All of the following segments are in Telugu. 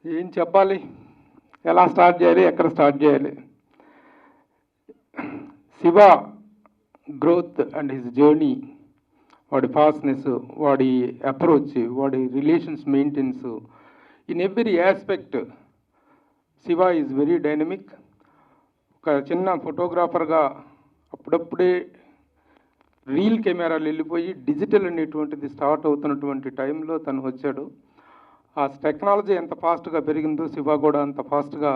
ఏం చెప్పాలి, ఎలా స్టార్ట్ చేయాలి, ఎక్కడ స్టార్ట్ చేయాలి? Shiva growth and his journey, వాడి ఫాస్ట్నెస్, వాడి అప్రోచ్, వాడి relations maintenance, in every aspect Shiva is very dynamic. ఒక చిన్న ఫోటోగ్రాఫర్గా అప్పుడప్పుడే రీల్ కెమెరాలు వెళ్ళిపోయి డిజిటల్ అనేటువంటిది స్టార్ట్ అవుతున్నటువంటి టైంలో తను వచ్చాడు. ఆ టెక్నాలజీ ఎంత ఫాస్ట్గా పెరిగిందో శివ కూడా అంత ఫాస్ట్గా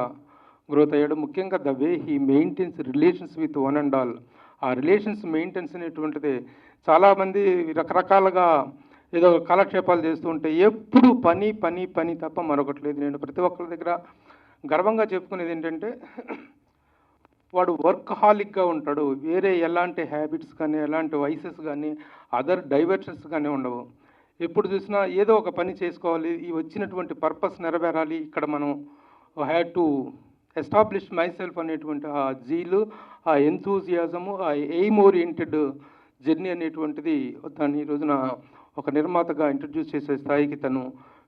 గ్రోత్ అయ్యాడు. ముఖ్యంగా the way he maintains relations with one and all. ఆ రిలేషన్స్ మెయింటెన్స్ అనేటువంటిది చాలామంది రకరకాలుగా ఏదో కాలక్షేపాలు చేస్తూ ఉంటే ఎప్పుడు పని పని పని తప్ప మరొకటి లేదు. నేను ప్రతి ఒక్కరి దగ్గర గర్వంగా చెప్పుకునేది ఏంటంటే వాడు వర్క్హాలిక్గా ఉంటాడు. వేరే ఎలాంటి హ్యాబిట్స్ కానీ, ఎలాంటి వైసెస్ కానీ, అదర్ డైవర్షన్స్ కానీ ఉండవు. ఎప్పుడు చూసినా ఏదో ఒక పని చేసుకోవాలి, ఈ వచ్చినటువంటి పర్పస్ నెరవేరాలి, ఇక్కడ మనం had to establish my self అనేటువంటి ఆ జీలు, ఆ ఎంతూజియాజము, ఆ ఎయిమ్ ఓరియంటెడ్ జర్నీ అనేటువంటిది తను ఈ రోజున ఒక నిర్మాతగా ఇంట్రడ్యూస్ చేసే స్థాయికి తను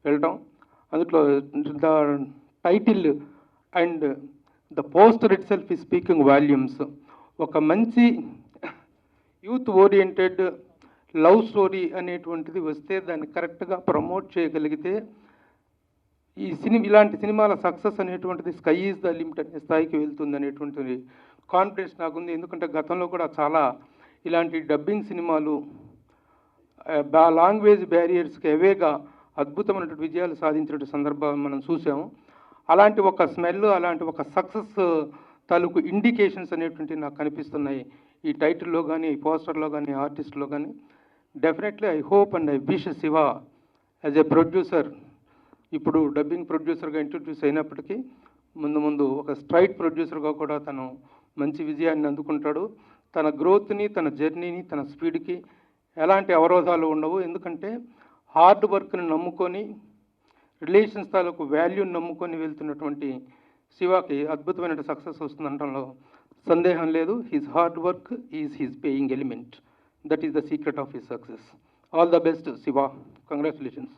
వెళ్ళటం. అందులో the title and the poster it self ఈ స్పీకింగ్ వాల్యూమ్స్. ఒక మంచి యూత్ ఓరియంటెడ్ లవ్ స్టోరీ అనేటువంటిది వస్తే దాన్ని కరెక్ట్గా ప్రమోట్ చేయగలిగితే ఇలాంటి సినిమాల సక్సెస్ అనేటువంటిది స్కై ఈజ్ ద లిమిట్ అనే స్థాయికి వెళ్తుంది అనేటువంటి కాన్ఫిడెన్స్ నాకుంది. ఎందుకంటే గతంలో కూడా చాలా ఇలాంటి డబ్బింగ్ సినిమాలు లాంగ్వేజ్ బ్యారియర్స్కి అవేగా అద్భుతమైనటువంటి విజయాలు సాధించినటువంటి సందర్భాలు మనం చూసాము. అలాంటి ఒక స్మెల్, అలాంటి ఒక సక్సెస్ తాలూకు ఇండికేషన్స్ అనేటువంటివి నాకు కనిపిస్తున్నాయి ఈ టైటిల్లో కానీ, ఈ పోస్టర్లో కానీ, ఆర్టిస్ట్లో కానీ. Definitely I hope and I wish Shiva as a producer, ఇప్పుడు డబ్బింగ్ ప్రొడ్యూసర్గా ఇంట్రడ్యూస్ అయినప్పటికీ ముందు ముందు ఒక స్ట్రైట్ ప్రొడ్యూసర్గా కూడా తను మంచి విజయాన్ని అందుకుంటాడు. తన గ్రోత్ని, తన జర్నీని, తన స్పీడ్కి ఎలాంటి అవరోధాలు ఉండవు. ఎందుకంటే హార్డ్ వర్క్ని నమ్ముకొని, రిలేషన్స్ తాలూకు వాల్యూని నమ్ముకొని వెళ్తున్నటువంటి శివకి అద్భుతమైన సక్సెస్ వస్తుందనడంలో సందేహం లేదు. His hard work is his paying element. That is the secret of his success. All the best Shiva. Congratulations.